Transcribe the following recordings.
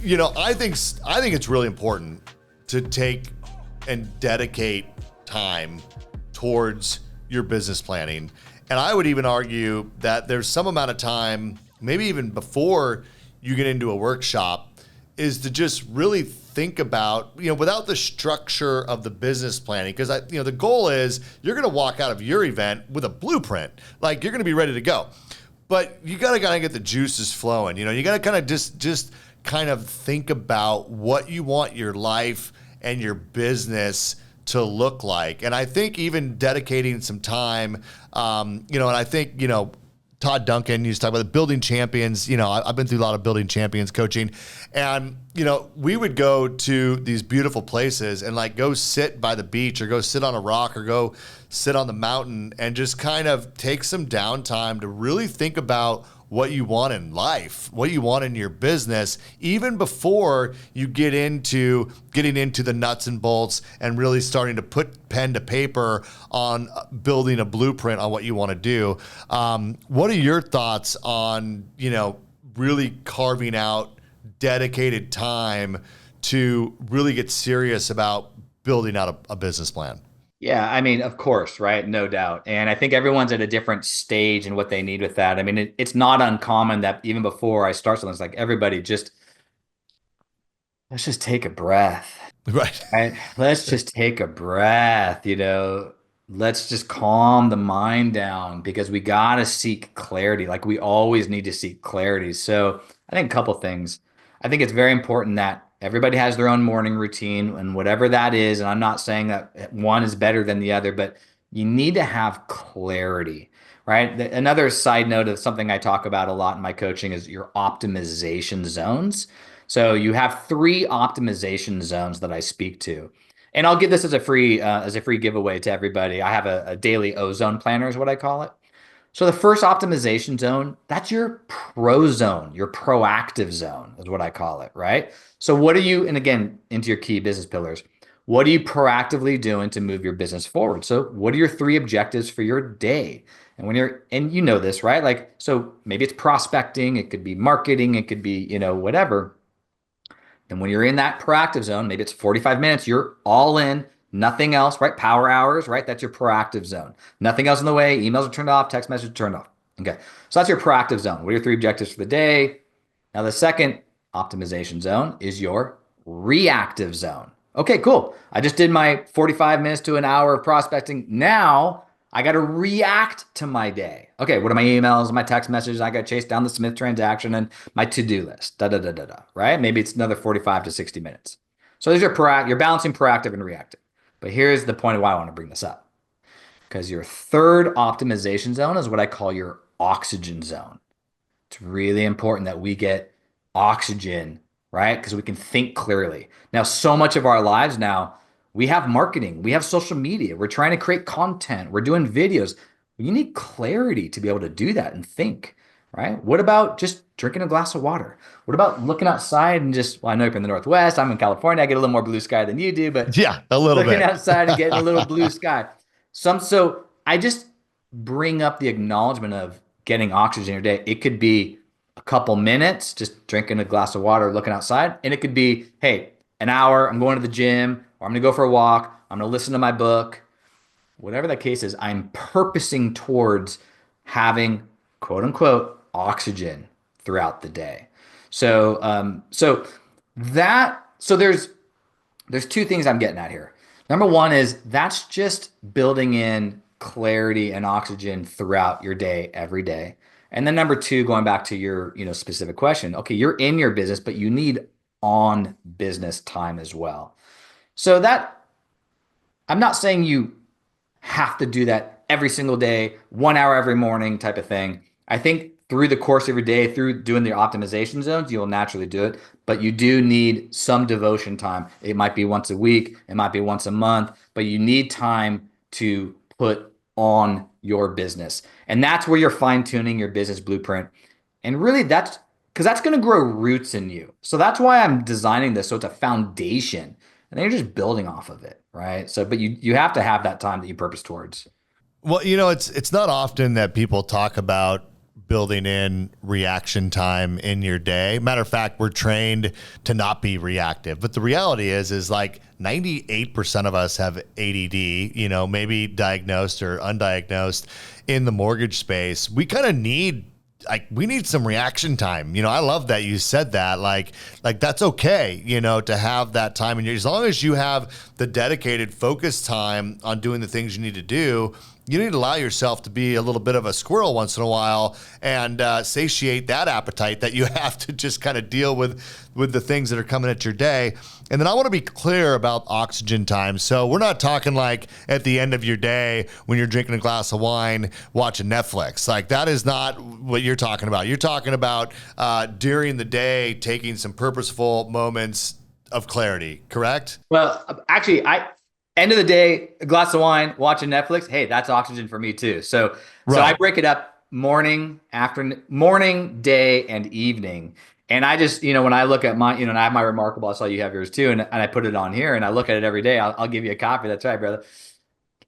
I think it's really important to take and dedicate time towards your business planning. And I would even argue that there's some amount of time, maybe even before you get into a workshop, is to just really think about, without the structure of the business planning, because the goal is you're going to walk out of your event with a blueprint, like you're going to be ready to go. But you got to kind of get the juices flowing. You got to kind of just kind of think about what you want your life and your business to look like. And I think even dedicating some time, and I think, Todd Duncan used to talk about the building champions. I've been through a lot of building champions coaching, and, we would go to these beautiful places and like go sit by the beach or go sit on a rock or go sit on the mountain and just kind of take some downtime to really think about what you want in life, what you want in your business, even before you get into getting into the nuts and bolts and really starting to put pen to paper on building a blueprint on what you want to do. What are your thoughts on, really carving out dedicated time to really get serious about building out a business plan? Yeah, I mean, of course, right? No doubt. And I think everyone's at a different stage in what they need with that. I mean, it's not uncommon that even before I start something, it's like everybody let's just take a breath, Right. right? Let's just take a breath, let's just calm the mind down because we got to seek clarity. Like we always need to seek clarity. So I think a couple things. I think it's very important that everybody has their own morning routine and whatever that is. And I'm not saying that one is better than the other, but you need to have clarity, right? Another side note of something I talk about a lot in my coaching is your optimization zones. So you have three optimization zones that I speak to. And I'll give this as a free giveaway to everybody. I have a daily ozone planner is what I call it. So the first optimization zone, that's your pro zone, your proactive zone is what I call it, right? So what are you, and again, into your key business pillars, what are you proactively doing to move your business forward? So what are your three objectives for your day? And and you know this, right? Like, so maybe it's prospecting, it could be marketing, it could be, whatever. And when you're in that proactive zone, maybe it's 45 minutes, you're all in, nothing else, right? Power hours, right? That's your proactive zone. Nothing else in the way. Emails are turned off, text messages are turned off. Okay. So that's your proactive zone. What are your three objectives for the day? Now, the second optimization zone is your reactive zone. Okay, cool. I just did my 45 minutes to an hour of prospecting. Now I got to react to my day. Okay, what are my emails, my text messages? I got to chase down the Smith transaction and my to-do list. Right? Maybe it's another 45 to 60 minutes. So there's you're balancing proactive and reactive. But here's the point of why I want to bring this up. Because your third optimization zone is what I call your oxygen zone. It's really important that we get oxygen, right? Because we can think clearly. Now, so much of our lives now, we have marketing, we have social media, we're trying to create content, we're doing videos. You need clarity to be able to do that and think, right? What about just drinking a glass of water? What about looking outside and well, I know you're in the Northwest, I'm in California, I get a little more blue sky than you do, but Yeah, a little looking bit. outside and getting a little blue sky. So I just bring up the acknowledgement of getting oxygen in your day. It could be a couple minutes, just drinking a glass of water, looking outside. And it could be, hey, an hour, I'm going to the gym, or I'm going to go for a walk. I'm going to listen to my book. Whatever that case is, I'm purposing towards having quote unquote oxygen throughout the day. So there's two things I'm getting at here. Number one is that's just building in clarity and oxygen throughout your day, every day. And then number two, going back to your, specific question, okay, you're in your business, but you need on business time as well. So that I'm not saying you have to do that every single day, 1 hour every morning type of thing. I think through the course of your day, through doing the optimization zones, you'll naturally do it. But you do need some devotion time. It might be once a week, it might be once a month, but you need time to put on your business. And that's where you're fine tuning your business blueprint. And really that's because that's going to grow roots in you. So that's why I'm designing this. So it's a foundation and then you're just building off of it. Right. So, but you have to have that time that you purpose towards. Well, it's not often that people talk about building in reaction time in your day. Matter of fact, we're trained to not be reactive. But the reality is like 98% of us have ADD, maybe diagnosed or undiagnosed in the mortgage space. We kind of need we need some reaction time. I love that you said that. Like that's okay, to have that time. And as long as you have the dedicated focus time on doing the things you need to do, you need to allow yourself to be a little bit of a squirrel once in a while and satiate that appetite that you have to just kind of deal with the things that are coming at your day. And then I want to be clear about oxygen time. So we're not talking like at the end of your day when you're drinking a glass of wine, watching Netflix. Like that is not what you're talking about. You're talking about during the day, taking some purposeful moments of clarity, correct? Well, actually, end of the day, a glass of wine, watching Netflix. Hey, that's oxygen for me too. So I break it up morning, afternoon, morning, day, and evening. And I just, when I look at my, and I have my Remarkable, I saw you have yours too, and I put it on here and I look at it every day. I'll give you a copy. That's right, brother.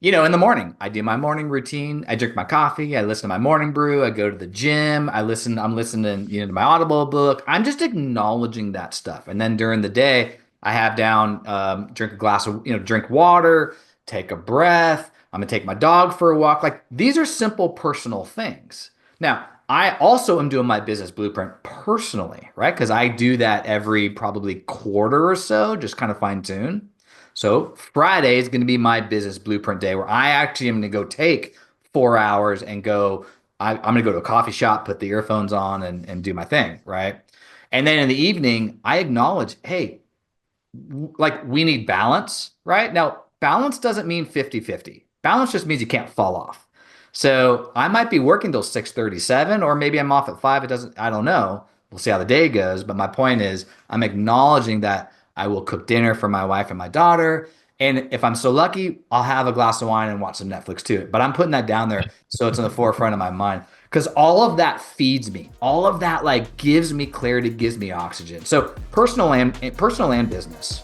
In the morning, I do my morning routine. I drink my coffee. I listen to my morning brew. I go to the gym. I'm listening, to my Audible book. I'm just acknowledging that stuff. And then during the day, I have down, drink a glass of, drink water, take a breath. I'm going to take my dog for a walk. Like these are simple personal things. Now, I also am doing my business blueprint personally, right? Because I do that every probably quarter or so, just kind of fine tune. So Friday is going to be my business blueprint day where I actually am going to go take 4 hours and I'm going to go to a coffee shop, put the earphones on and do my thing, right? And then in the evening, I acknowledge, hey, like we need balance, right? Now, balance doesn't mean 50-50. Balance just means you can't fall off. So I might be working till 6:37, or maybe I'm off at 5. I don't know. We'll see how the day goes. But my point is I'm acknowledging that I will cook dinner for my wife and my daughter. And if I'm so lucky, I'll have a glass of wine and watch some Netflix too. But I'm putting that down there so it's in the forefront of my mind because all of that feeds me. All of that like gives me clarity, gives me oxygen. So personal and business.